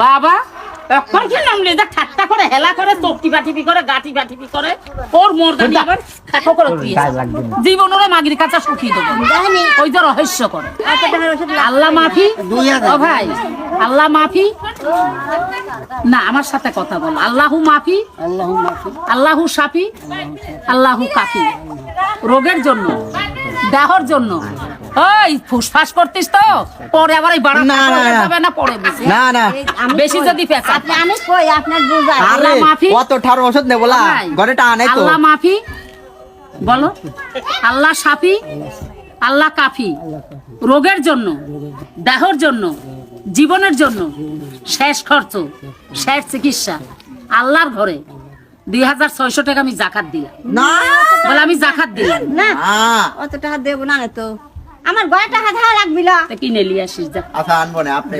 বাবা এখন কি নামলে যা ঠাট্টা করে হেলা করে চপটি বাটিপি করে গাটি বাটিপি করে ওর মর্দানি আবার খাটো করে দিয়ে জীবন ওরা মাগির কাছে সুখী দেবো ওই যে রহস্য করে আল্লাহ মাফি ও ভাই আল্লাহ মাফি না আমার সাথে কথা বল আল্লাহু মাফি আল্লাহু শাফি আল্লাহু কাফি রোগের জন্য দেহর জন্য ওই ফুসফাস করতিস তো পরে আবার এই বাড়া যাবে না পরে না না বেশি যদি পেঁচা আমি কই আপনার বুঝা আল্লাহ মাফি কত ঠার ওষুধ নেবো লা ঘরে টা আনে তো আল্লাহ মাফি বলো আল্লাহ শাফি আল্লাহ কাফি রোগের জন্য দেহর জন্য জীবনের জন্য শেষ খরচ শেষ চিকিৎসা আল্লাহর ঘরে 2600 টাকা আমি জাকাত দিলাম না বলে আমি জাকাত দিলাম না অত টাকা দেব না তো আমার গয়টা হাত লাগবিলা কিনে নিয়ে আসিস যা আচ্ছা আনবো না আপনি